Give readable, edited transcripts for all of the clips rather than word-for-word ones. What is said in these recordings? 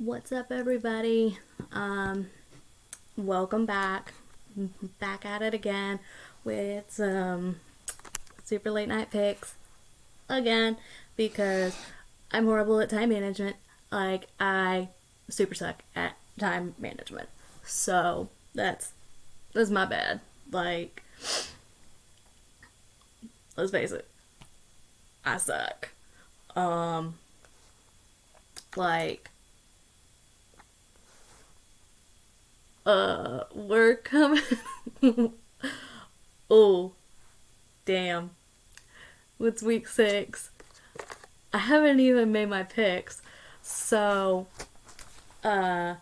What's up, everybody? Welcome back. Back at it again with some super late night picks again because I'm horrible at time management. Like, I super suck at time management. So, that's my bad. Like, let's face it, I suck. Um, like, we're coming. Oh, damn. It's week 6. I haven't even made my picks. So, uh,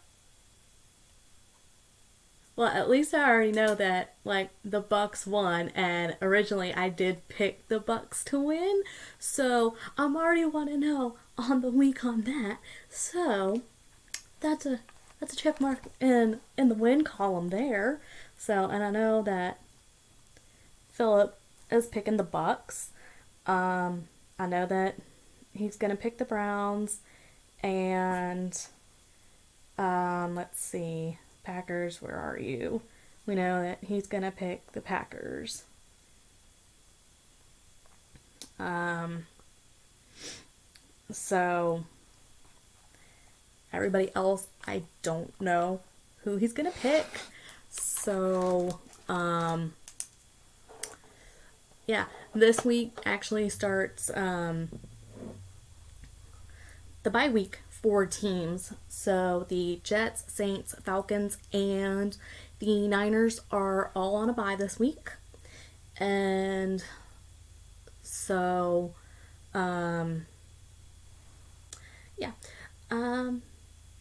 well, at least I already know that, like, the Bucks won, and originally I did pick the Bucks to win. So, I'm already want to know on the week on that. So, that's a that's a check mark in the win column there. So, and I know that Philip is picking the Bucks. I know that he's gonna pick the Browns, and let's see, Packers. Where are you? We know that he's gonna pick the Packers. Um, so everybody else, I don't know who he's gonna pick. So yeah, this week actually starts the bye week for teams. So the Jets, Saints, Falcons, and the Niners are all on a bye this week. And so, um, yeah, um,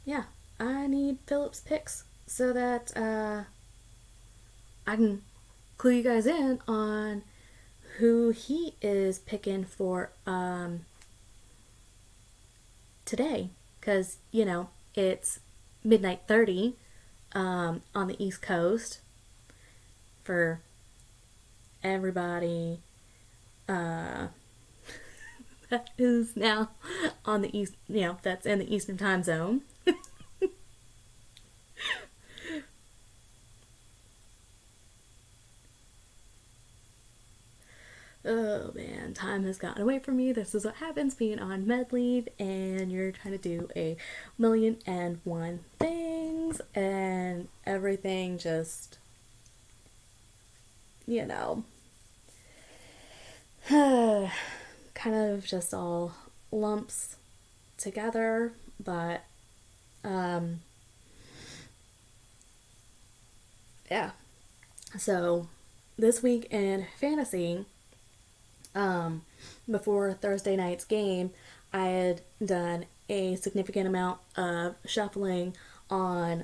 yeah, I need Phillips picks so that I can clue you guys in on who he is picking for today, because it's midnight 30 on the East Coast for everybody that is now on the East, that's in the Eastern time zone. Oh man, time has gotten away from me. This is what happens being on med leave and you're trying to do a million and one things and everything just, you know, kind of just all lumps together. But, um, yeah. So this week in fantasy, um, before Thursday night's game, I had done a significant amount of shuffling on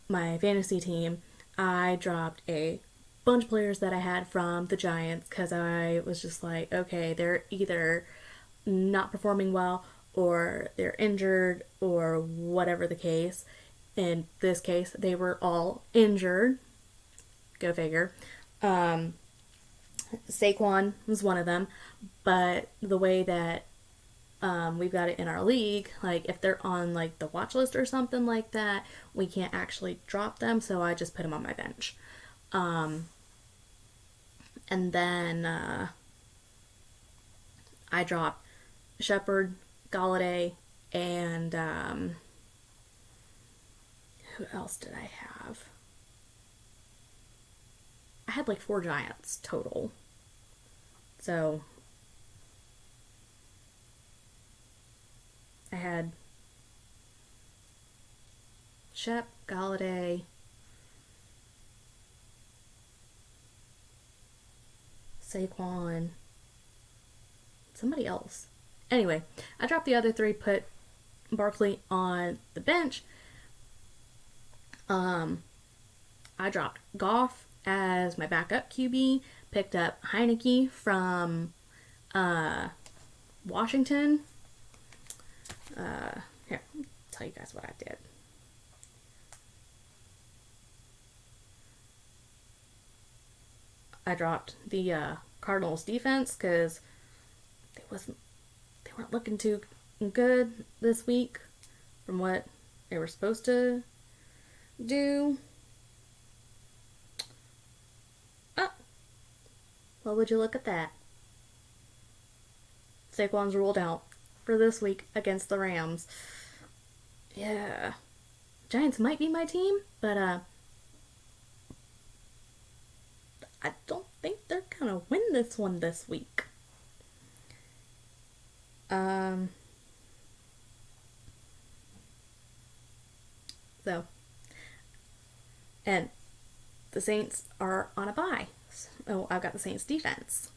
my fantasy team. I dropped a bunch of players that I had from the Giants because I was just like, okay, they're either not performing well or they're injured or whatever the case. In this case, they were all injured. Go figure. Um, Saquon was one of them, but the way that we've got it in our league, like if they're on like the watch list or something like that, we can't actually drop them, so I just put them on my bench. Um, and then I dropped Shepard, Galladay, and who else did I have? I had like 4 Giants total. So I had Shep, Galladay, Saquon, somebody else. Anyway, I dropped the other 3, put Barkley on the bench. Um, I dropped Goff as my backup QB, picked up Heineke from Washington. Here, I'll tell you guys what I did. I dropped the Cardinals defense because they weren't looking too good this week from what they were supposed to do. Oh, well, would you look at that? Saquon's ruled out for this week against the Rams. Yeah. Giants might be my team, but I don't think they're gonna win this one this week. So, and the Saints are on a bye. So I've got the Saints defense.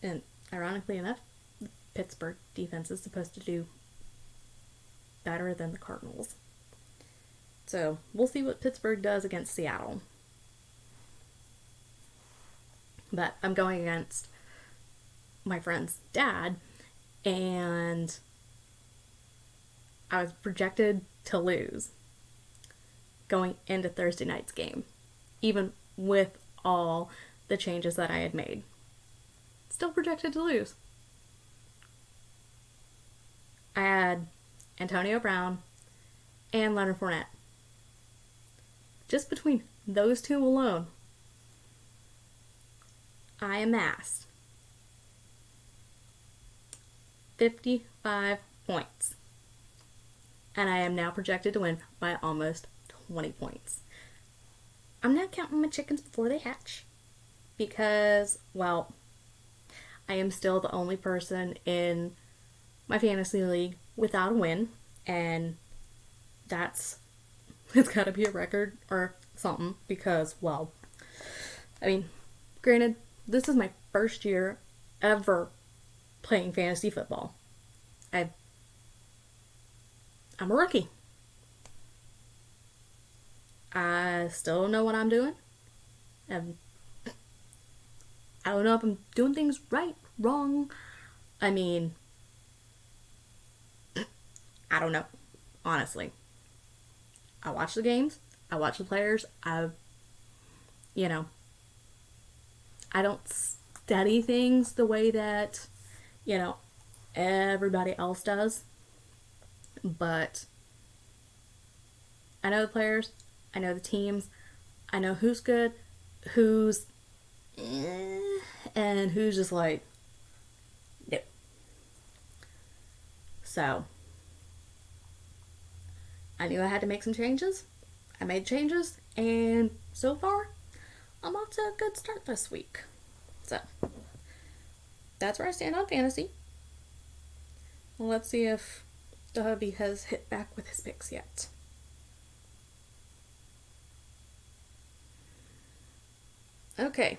And ironically enough, the Pittsburgh defense is supposed to do better than the Cardinals. So we'll see what Pittsburgh does against Seattle. But I'm going against my friend's dad, and I was projected to lose going into Thursday night's game, even with all the changes that I had made. Still projected to lose. I had Antonio Brown and Leonard Fournette. Just between those two alone, I amassed 55 points. And I am now projected to win by almost 20 points. I'm not counting my chickens before they hatch. Because, well, I am still the only person in my fantasy league without a win. And it's gotta be a record or something. Because, well, I mean, granted, this is my first year ever playing fantasy football. I'm a rookie. I still don't know what I'm doing. I don't know if I'm doing things right, wrong. I mean, I don't know. Honestly. I watch the games. I watch the players. I don't study things the way that, everybody else does. But I know the players. I know the teams. I know who's good, who's and who's just like, no. So, I knew I had to make some changes. I made changes, and so far, I'm off to a good start this week. So, that's where I stand on fantasy. Well, let's see if the hubby has hit back with his picks yet. Okay,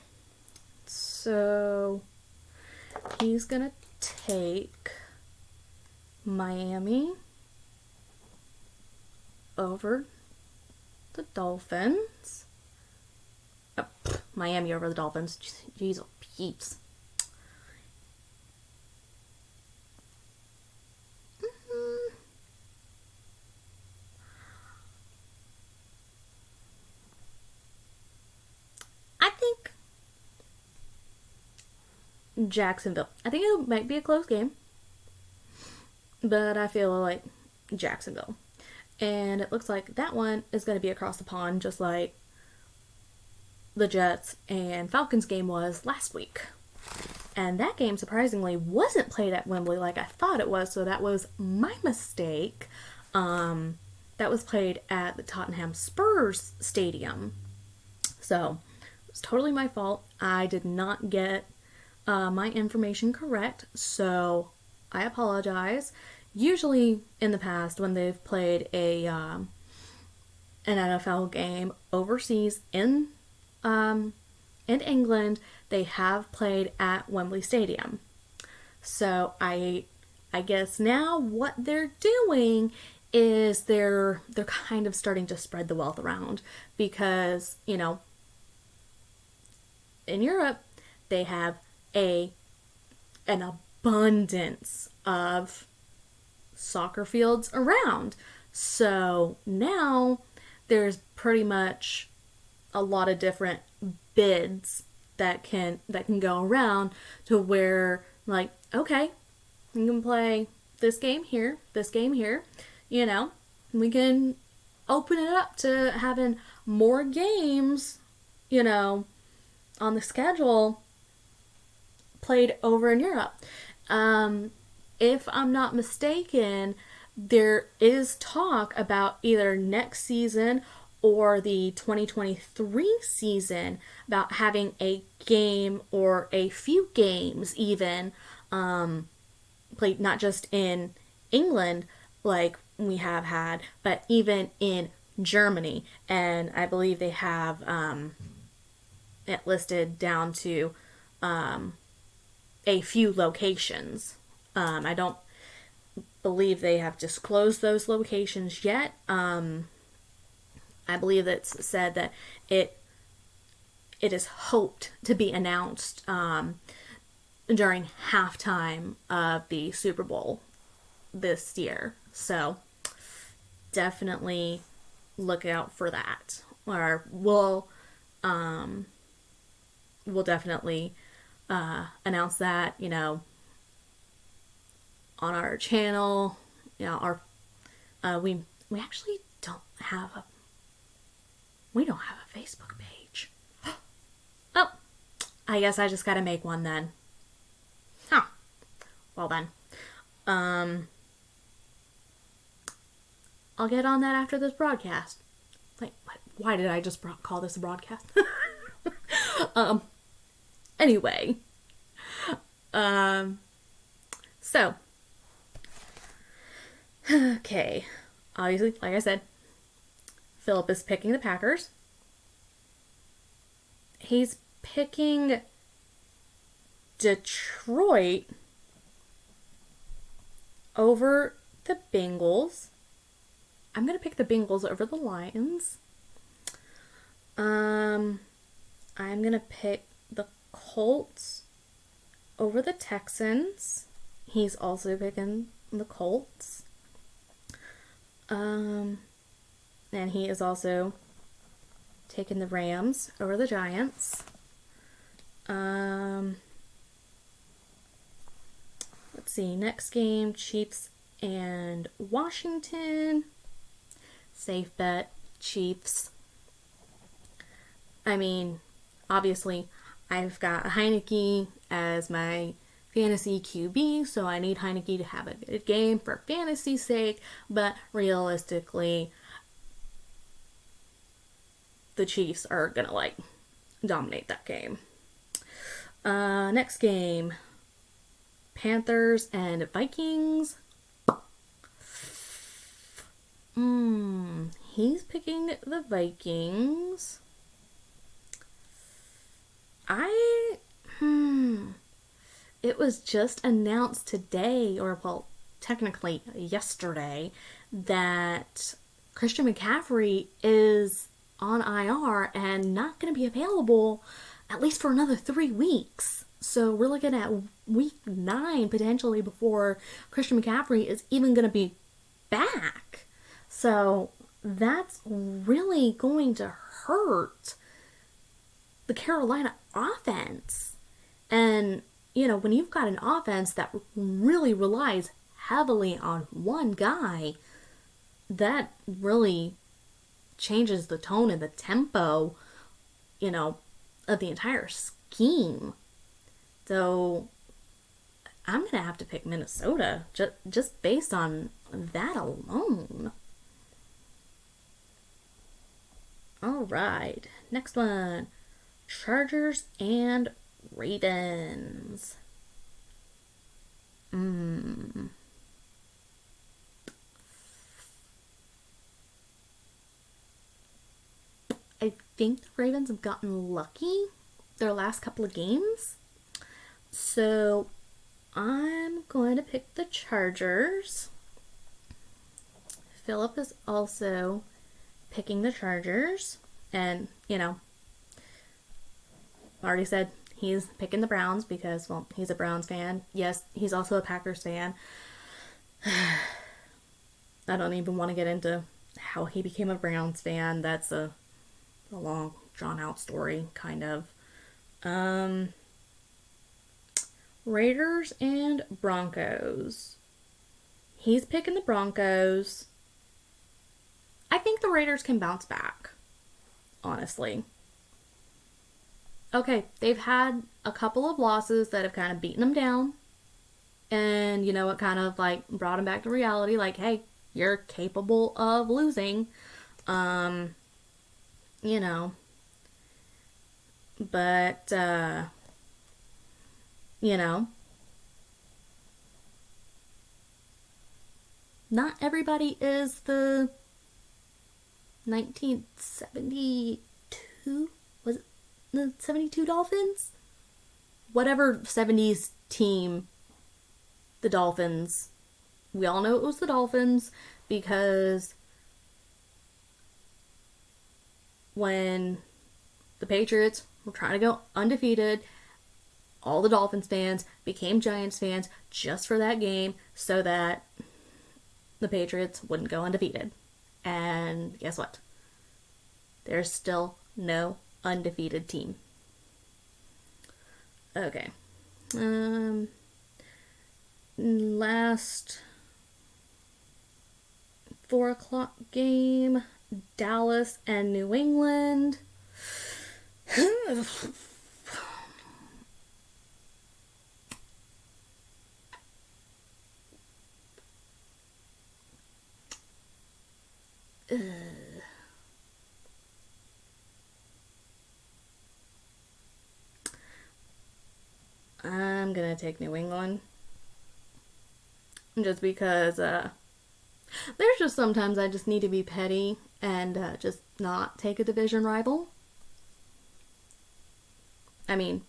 so he's gonna take Miami over the Dolphins. Oh, Miami over the Dolphins. Jeez, oh, peeps. I think Jacksonville. I think it might be a close game, but I feel like Jacksonville. And it looks like that one is going to be across the pond, just like the Jets and Falcons game was last week. And that game, surprisingly, wasn't played at Wembley like I thought it was, so that was my mistake. That was played at the Tottenham Spurs Stadium. So, it was totally my fault. I did not get my information correct, so I apologize. Usually, in the past, when they've played an NFL game overseas in England, they have played at Wembley Stadium. So I guess now what they're doing is they're kind of starting to spread the wealth around, because in Europe they have an abundance of soccer fields around. So now there's pretty much a lot of different bids that can go around to where, like, okay, you can play this game here, this game here, you know, we can open it up to having more games, you know, on the schedule played over in Europe. If I'm not mistaken, there is talk about either next season or the 2023 season about having a game or a few games even played not just in England like we have had, but even in Germany. And I believe they have it listed down to a few locations. I don't believe they have disclosed those locations yet. I believe it's said that it is hoped to be announced during halftime of the Super Bowl this year. So definitely look out for that. Or we'll definitely announce that, you know, on our channel. You know, our we actually don't have a Facebook page. Oh, I guess I just gotta make one then. Huh. Well then. I'll get on that after this broadcast. Like, why did I just call this a broadcast? Anyway. So. Okay. Obviously, like I said, Philip is picking the Packers. He's picking Detroit over the Bengals. I'm going to pick the Bengals over the Lions. I'm going to pick the Colts over the Texans. He's also picking the Colts. And he is also taking the Rams over the Giants. Let's see. Next game, Chiefs and Washington. Safe bet, Chiefs. I mean, obviously, I've got Heineke as my fantasy QB, so I need Heineke to have a good game for fantasy's sake, but realistically, the Chiefs are gonna, like, dominate that game. Next game, Panthers and Vikings. He's picking the Vikings. It was just announced today, or well, technically yesterday, that Christian McCaffrey is on IR and not going to be available at least for another 3 weeks. So we're looking at week 9 potentially before Christian McCaffrey is even going to be back. So that's really going to hurt the Carolina offense. And, you know, when you've got an offense that really relies heavily on one guy, that really changes the tone and the tempo, you know, of the entire scheme. So I'm going to have to pick Minnesota just based on that alone. All right, next one. Chargers and Ravens. I think the Ravens have gotten lucky their last couple of games. So I'm going to pick the Chargers. Philip is also picking the Chargers. And, you know, I already said he's picking the Browns because, well, he's a Browns fan. Yes, he's also a Packers fan. I don't even want to get into how he became a Browns fan. That's a long, drawn out story, kind of. Um, Raiders and Broncos. He's picking the Broncos. I think the Raiders can bounce back, honestly. Okay, they've had a couple of losses that have kind of beaten them down. And, you know, it kind of like brought them back to reality. Like, hey, you're capable of losing. Um, you know, but, you know, not everybody is the 1972, was it the 72 Dolphins? Whatever 70s team, the Dolphins. We all know it was the Dolphins because when the Patriots were trying to go undefeated, all the Dolphins fans became Giants fans just for that game so that the Patriots wouldn't go undefeated. And guess what? There's still no undefeated team. Okay. Last 4 o'clock game, Dallas and New England. I'm gonna take New England. Just because there's just sometimes I just need to be petty and just not take a division rival. I mean,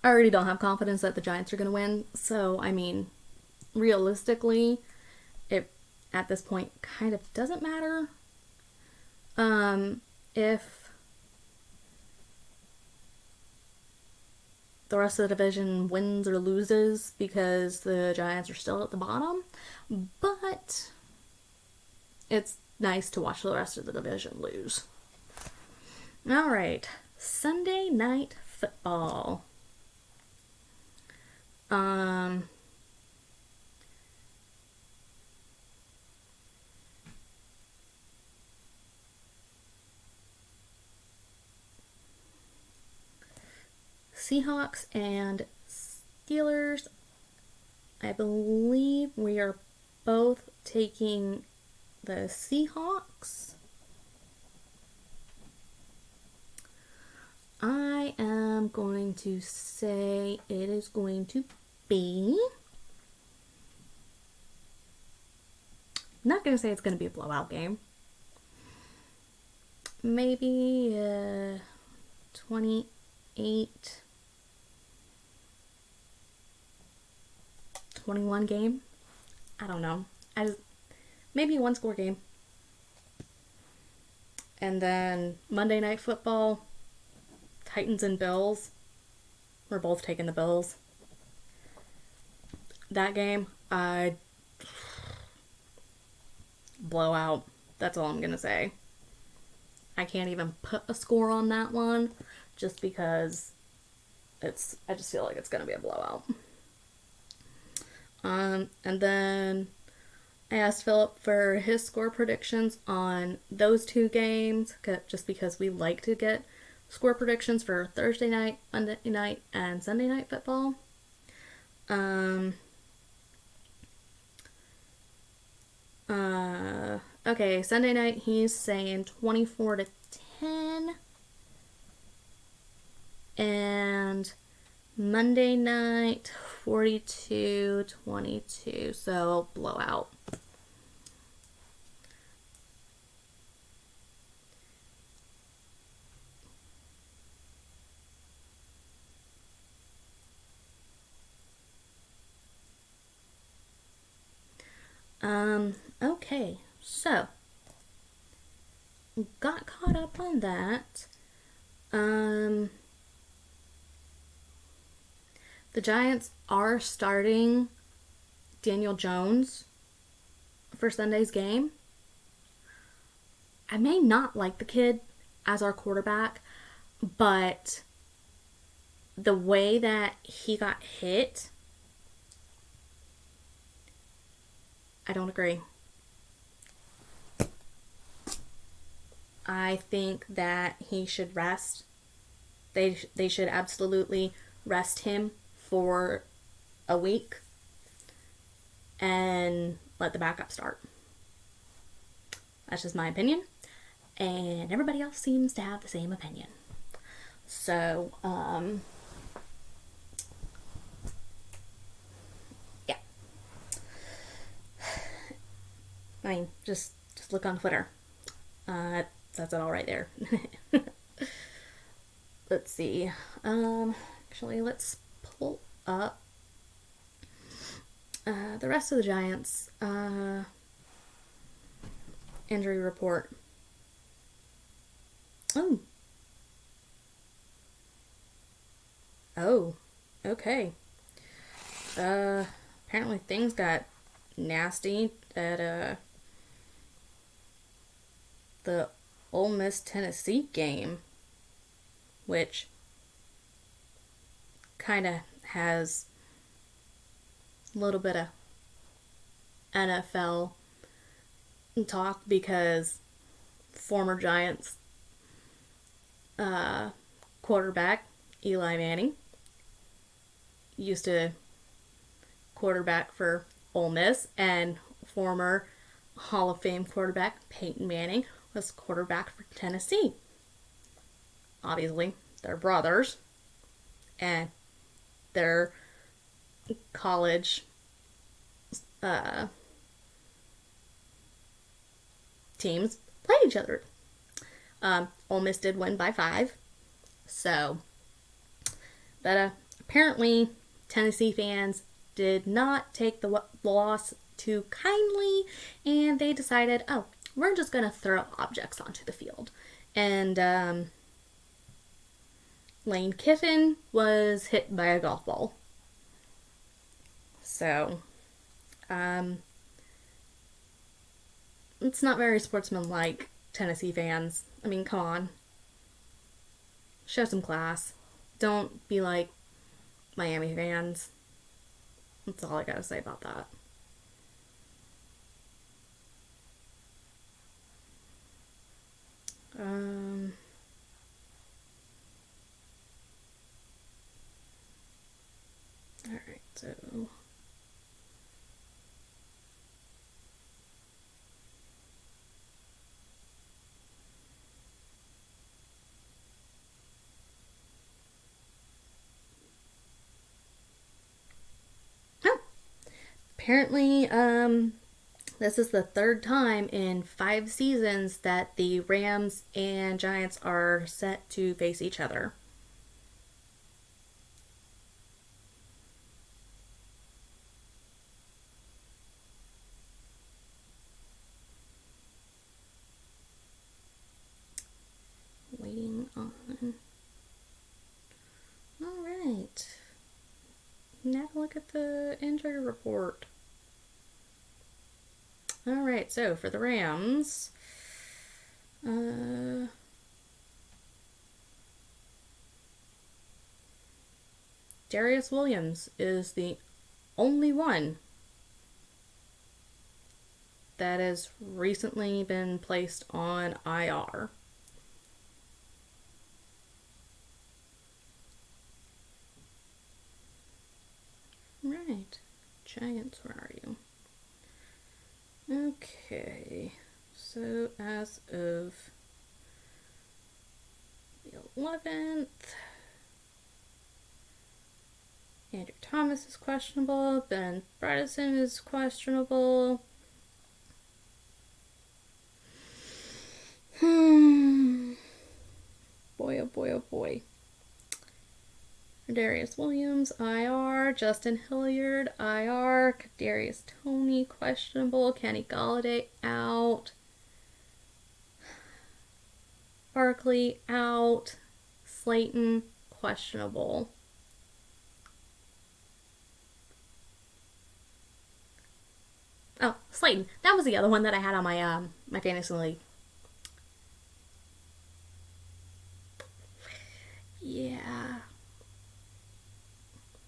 I already don't have confidence that the Giants are going to win, so I mean, realistically, it at this point kind of doesn't matter. If the rest of the division wins or loses because the Giants are still at the bottom, but it's nice to watch the rest of the division lose. All right, Sunday night football. Seahawks and Steelers. I believe we are both taking the Seahawks. I am going to say it is going to be. I'm not going to say it's going to be a blowout game. Maybe 28 21 game. I don't know. Maybe a one score game. And then Monday Night Football, Titans and Bills. We're both taking the Bills. That game, blowout. That's all I'm going to say. I can't even put a score on that one just because I just feel like it's going to be a blowout. And then I asked Philip for his score predictions on those two games just because we like to get score predictions for Thursday night, Monday night, and Sunday night football. Okay, Sunday night he's saying 24-10. And Monday night 42-22. So blowout. Okay, so got caught up on that. The Giants are starting Daniel Jones for Sunday's game, I may not like the kid as our quarterback, but the way that he got hit, I don't agree. I think that he should rest. They should absolutely rest him for a week and let the backup start. That's just my opinion. And everybody else seems to have the same opinion. So, yeah. I mean, just look on Twitter. That's it all right there. Let's see. Actually, let's pull up the rest of the Giants injury report. Oh, okay. Apparently things got nasty at the Ole Miss Tennessee game, which kind of has a little bit of NFL talk because former Giants quarterback Eli Manning used to quarterback for Ole Miss, and former Hall of Fame quarterback Peyton Manning was quarterback for Tennessee. Obviously, they're brothers, and their college teams played each other. Ole Miss did win by 5, so but apparently Tennessee fans did not take the loss too kindly, and they decided, oh, we're just going to throw objects onto the field. And Lane Kiffin was hit by a golf ball. So, it's not very sportsmanlike, Tennessee fans. I mean, come on. Show some class. Don't be like Miami fans. That's all I gotta say about that. Alright, so apparently, this is the third time in 5 seasons that the Rams and Giants are set to face each other. Waiting on. Alright. Now look at the injury report. Alright, so for the Rams, Darius Williams is the only one that has recently been placed on IR. Right. Giants, where are you? Okay. So as of the 11th, Andrew Thomas is questionable. Ben Bredesen is questionable. Boy, oh boy, oh boy. Darius Williams, IR. Justin Hilliard, IR. Kadarius Toney, questionable. Kenny Golladay, out. Barkley, out. Slayton, questionable. Oh, Slayton. That was the other one that I had on my fantasy league. Yeah.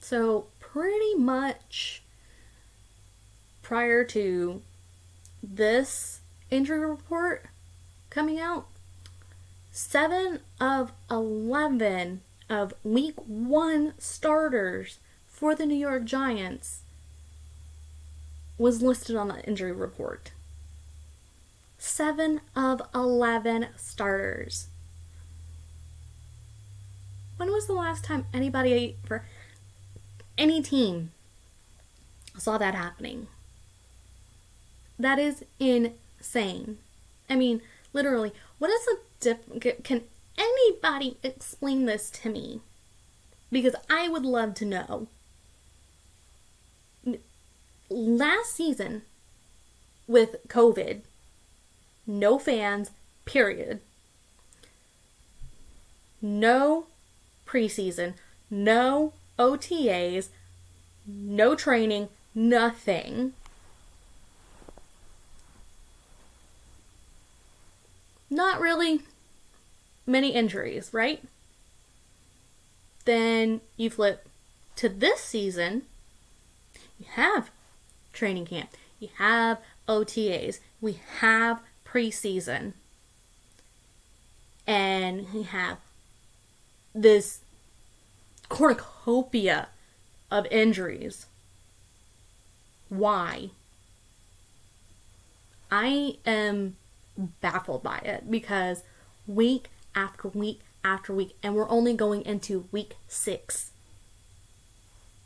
So pretty much prior to this injury report coming out, 7 of 11 of week 1 starters for the New York Giants was listed on the injury report. 7 of 11 starters. When was the last time anybody for any team saw that happening? That is insane. I mean, literally, what is the can anybody explain this to me? Because I would love to know. Last season, with COVID, no fans, period. No preseason, no OTAs, no training, nothing. Not really many injuries, right? Then you flip to this season, you have training camp, you have OTAs, we have preseason, and we have this cornucopia of injuries. Why? I am baffled by it because week after week after week, and we're only going into week 6,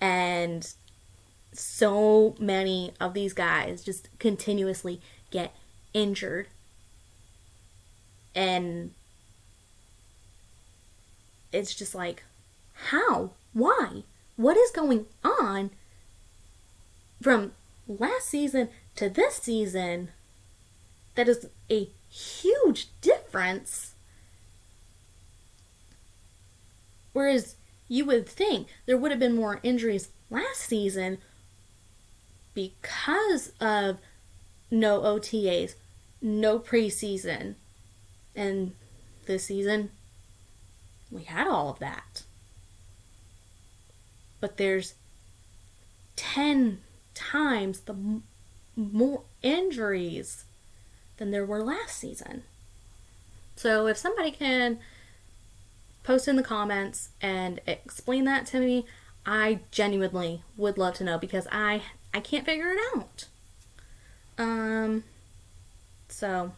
and so many of these guys just continuously get injured, and it's just like, how? Why? What is going on from last season to this season? That is a huge difference. Whereas you would think there would have been more injuries last season because of no OTAs, no preseason. And this season, we had all of that. But there's 10 times the more injuries than there were last season. So if somebody can post in the comments and explain that to me, I genuinely would love to know, because I can't figure it out. So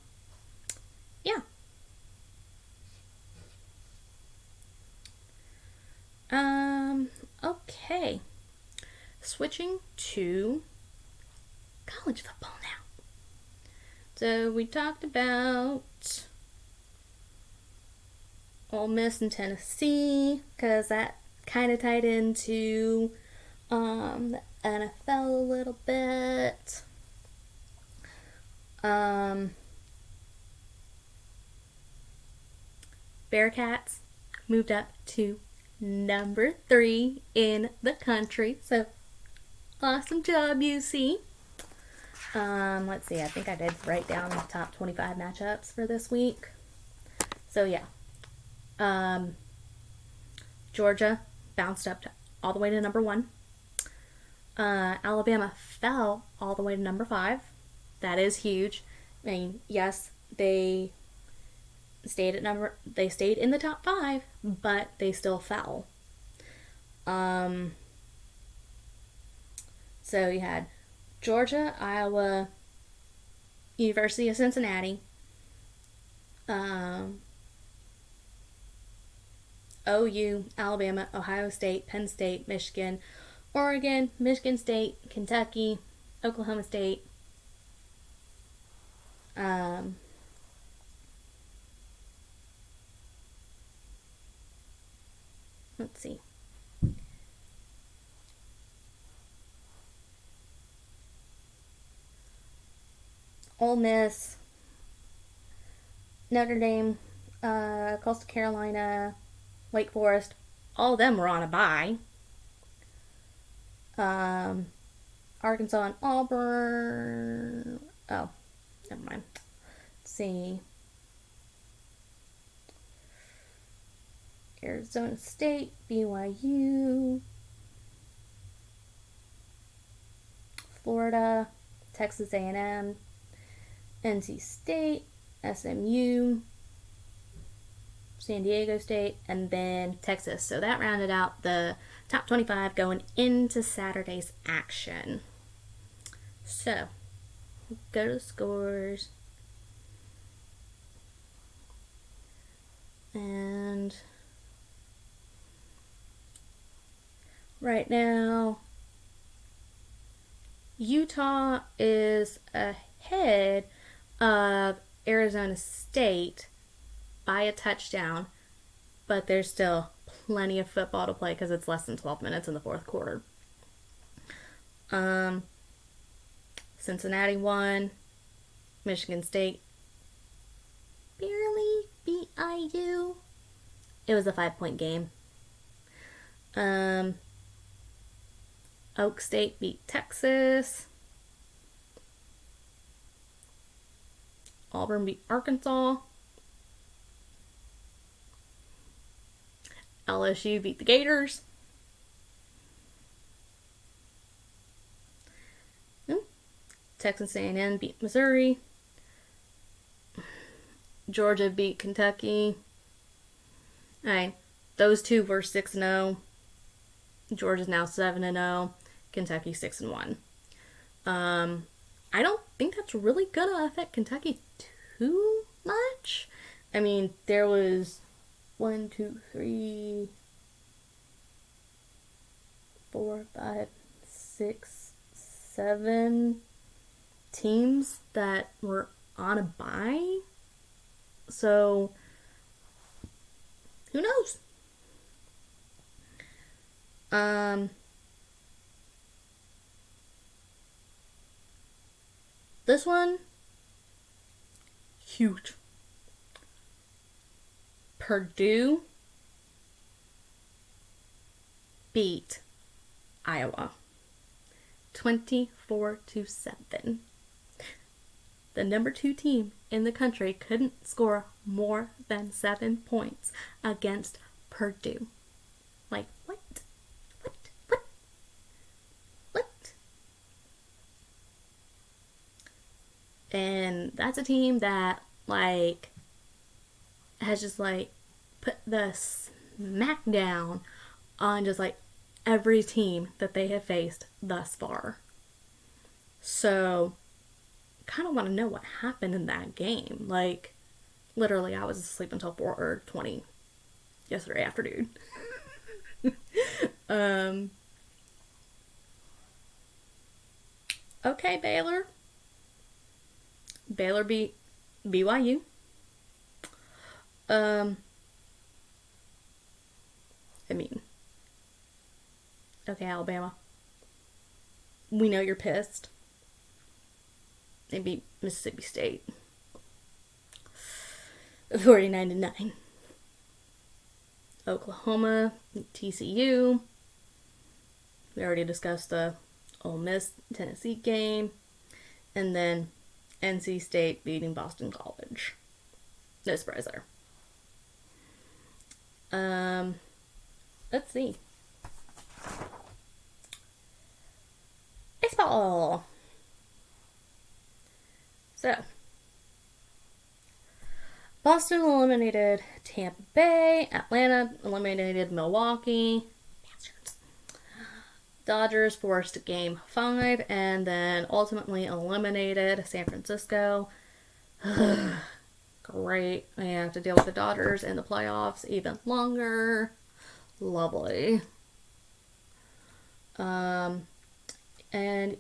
yeah. Okay. Switching to college football now. So we talked about Ole Miss and Tennessee, because that kind of tied into the NFL a little bit. Bearcats moved up to number 3 in the country. So awesome job, UC. Let's see, I think I did write down the top 25 matchups for this week. So yeah. Georgia bounced up all the way to number 1. Alabama fell all the way to number 5. That is huge. I mean, yes, they stayed in the top 5, but they still fell. So you had Georgia, Iowa, University of Cincinnati, OU, Alabama, Ohio State, Penn State, Michigan, Oregon, Michigan State, Kentucky, Oklahoma State. Let's see. Ole Miss, Notre Dame, Coastal Carolina, Wake Forest, all of them were on a bye. Arkansas and Auburn. Oh, never mind. Let's see. Arizona State, BYU, Florida, Texas A&M, NC State, SMU, San Diego State, and then Texas. So that rounded out the top 25 going into Saturday's action. So, go to the scores. And right now, Utah is ahead of Arizona State by a touchdown, but there's still plenty of football to play because it's less than 12 minutes in the fourth quarter. Cincinnati won. Michigan State barely beat IU. It was a 5-point game. Oak State beat Texas. Auburn beat Arkansas. LSU beat the Gators. Texas A&M beat Missouri. Georgia beat Kentucky. Alright, those two were 6-0. Georgia's now 7-0. Kentucky 6-1. I don't think that's really gonna affect Kentucky too much. I mean, there was 1, 2, 3, 4, 5, 6, 7 teams that were on a bye. So, who knows? This one, huge. Purdue beat Iowa 24-7. The number 2 team in the country couldn't score more than 7 points against Purdue. Like, what? And that's a team that, like, has just, like, put the smack down on just, like, every team that they have faced thus far. So, kind of want to know what happened in that game. Like, literally, I was asleep until 4:20 yesterday afternoon. Okay, Baylor. Baylor beat BYU. I mean, okay, Alabama. We know you're pissed. They beat Mississippi State 49-9. Oklahoma, TCU. We already discussed the Ole Miss Tennessee game. And then NC State beating Boston College. No surprise there. Let's see. Baseball. So, Boston eliminated Tampa Bay. Atlanta eliminated Milwaukee. Bastards. Dodgers forced Game 5 and then ultimately eliminated San Francisco. Great. I have to deal with the Dodgers in the playoffs even longer. Lovely. And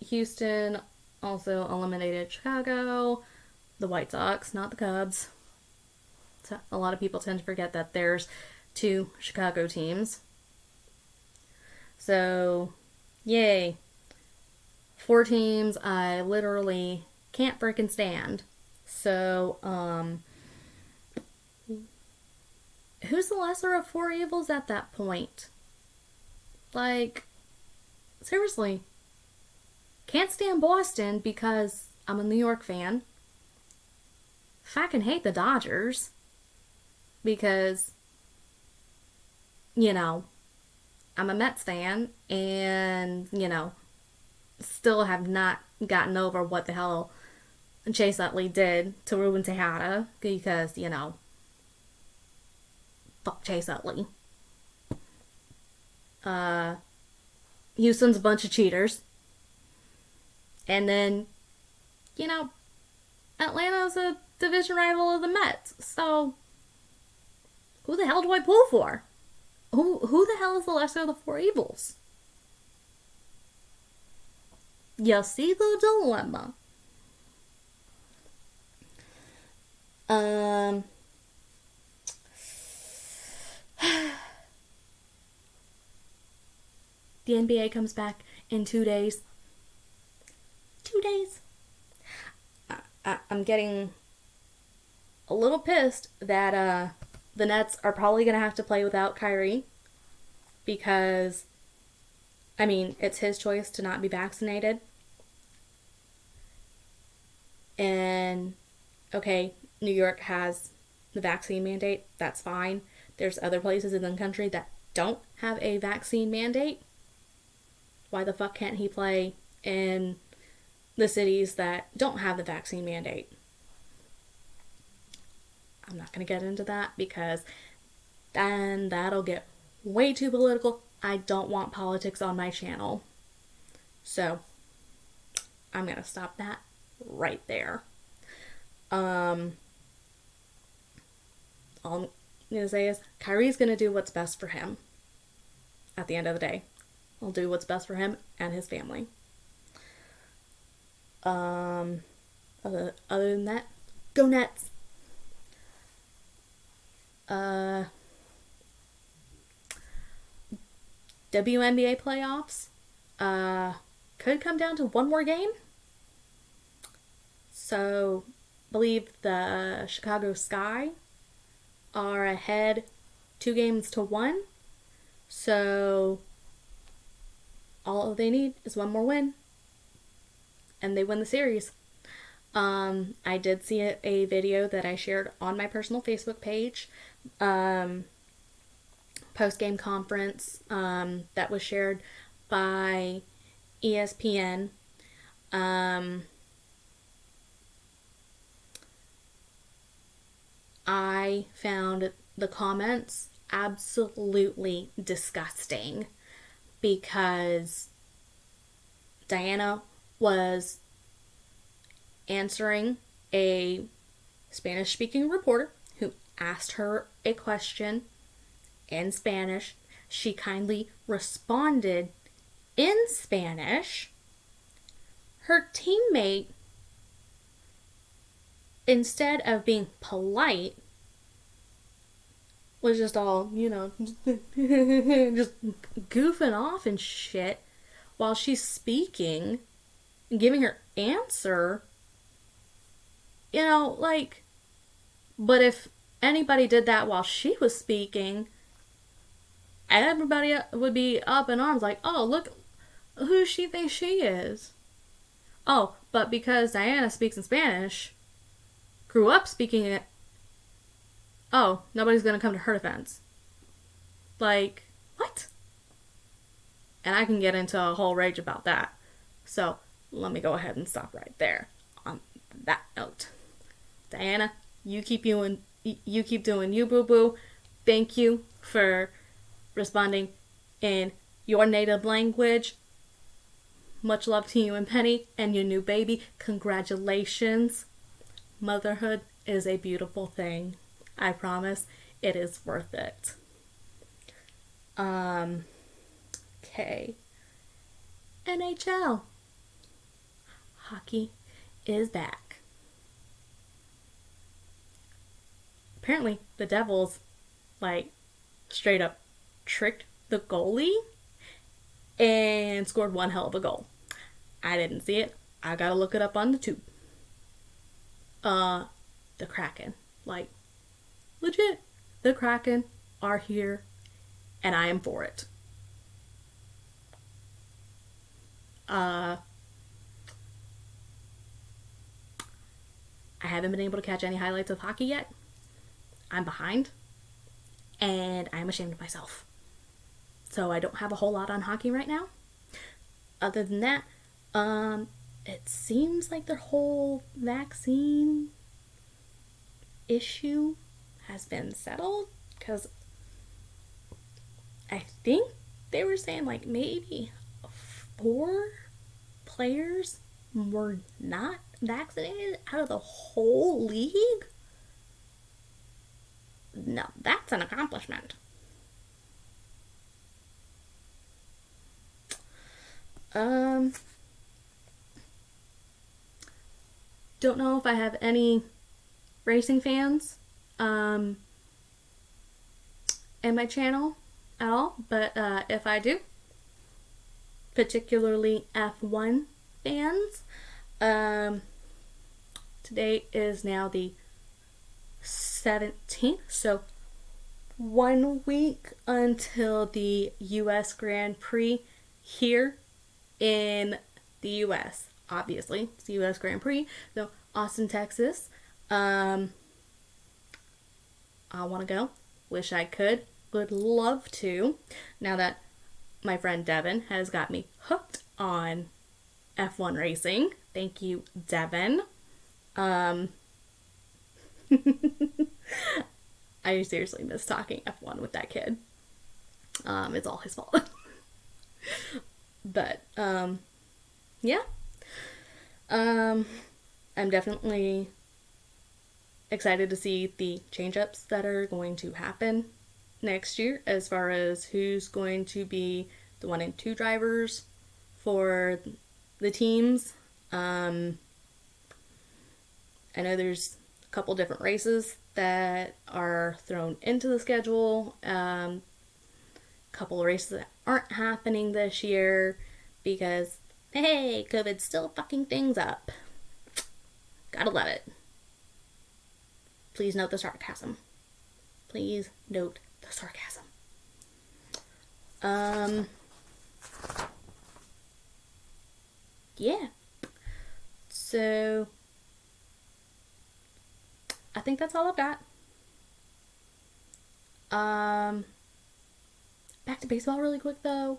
Houston also eliminated Chicago. The White Sox, not the Cubs. So a lot of people tend to forget that there's 2 Chicago teams. So, yay. 4 teams I literally can't freaking stand. So, who's the lesser of 4 evils at that point? Like, seriously. Can't stand Boston because I'm a New York fan. Fucking hate the Dodgers because, you know, I'm a Mets fan and, still have not gotten over what the hell Chase Utley did to Ruben Tejada because, fuck Chase Utley. Houston's a bunch of cheaters. And then, you know, Atlanta's a division rival of the Mets. So, who the hell do I pull for? Who the hell is the lesser of the four evils? You see the dilemma. The NBA comes back in 2 days. 2 days. I'm getting a little pissed that the Nets are probably going to have to play without Kyrie because, it's his choice to not be vaccinated. And, okay, New York has the vaccine mandate. That's fine. There's other places in the country that don't have a vaccine mandate. Why the fuck can't he play in the cities that don't have the vaccine mandate? I'm not going to get into that because then that'll get way too political. I don't want politics on my channel. So, I'm going to stop that right there. All I'm going to say is Kyrie's going to do what's best for him at the end of the day. He'll do what's best for him and his family. Other than that, go Nets. WNBA playoffs could come down to one more game. So, I believe the Chicago Sky are ahead 2-1. So, all they need is one more win. And they win the series. I did see a video that I shared on my personal Facebook page. Post-game conference that was shared by ESPN. I found the comments absolutely disgusting because Diana was answering a Spanish-speaking reporter who asked her a question in Spanish. She kindly responded in Spanish. Her teammate, instead of being polite, was just all, just goofing off and shit while she's speaking, giving her answer. But if anybody did that while she was speaking, everybody would be up in arms like, oh, look who she thinks she is. Oh, but because Diana speaks in Spanish, grew up speaking it, oh, nobody's gonna come to her defense. Like, what? And I can get into a whole rage about that. So, let me go ahead and stop right there on that note. Diana, you keep doing you, boo-boo. Thank you for responding in your native language. Much love to you and Penny and your new baby. Congratulations. Motherhood is a beautiful thing. I promise it is worth it. Okay. NHL. Hockey is back. Apparently, the Devils, straight up tricked the goalie and scored one hell of a goal. I didn't see it. I gotta look it up on the tube. The Kraken. Legit. The Kraken are here, and I am for it. I haven't been able to catch any highlights of hockey yet. I'm behind, and I'm ashamed of myself. So I don't have a whole lot on hockey right now. Other than that, it seems like their whole vaccine issue has been settled, because I think they were saying like maybe 4 players were not vaccinated out of the whole league. No, that's an accomplishment. Don't know if I have any racing fans in my channel at all, but if I do, particularly F1 fans, today is now the 17th, so 1 week until the US Grand Prix here in the US. Obviously, it's the US Grand Prix, so Austin, Texas. I want to go. Wish I could. Would love to. Now that my friend Devin has got me hooked on F1 racing. Thank you, Devin. I seriously miss talking F1 with that kid. It's all his fault. But, yeah. I'm definitely excited to see the change-ups that are going to happen next year, as far as who's going to be the 1 and 2 drivers for the teams. I know there's a couple different races that are thrown into the schedule. Couple of races that aren't happening this year because, hey, COVID's still fucking things up. Gotta love it. Please note the sarcasm. Please note the sarcasm. Yeah. So, I think that's all I've got. Back to baseball really quick though.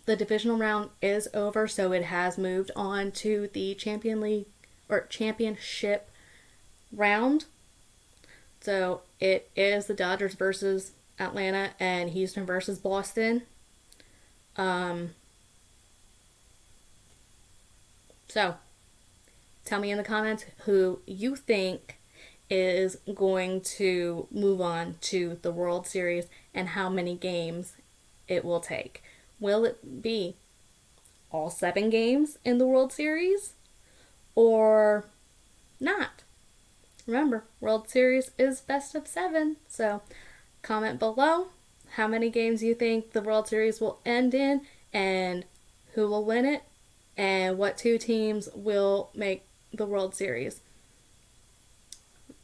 The divisional round is over, so it has moved on to the championship round. So it is the Dodgers versus Atlanta and Houston versus Boston. So tell me in the comments who you think is going to move on to the World Series and how many games it will take. Will it be all 7 games in the World Series or not? Remember, World Series is best of 7, so comment below how many games you think the World Series will end in and who will win it and what 2 teams will make the World Series.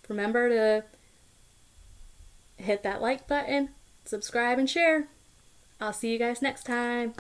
Remember to hit that like button, subscribe, and share. I'll see you guys next time.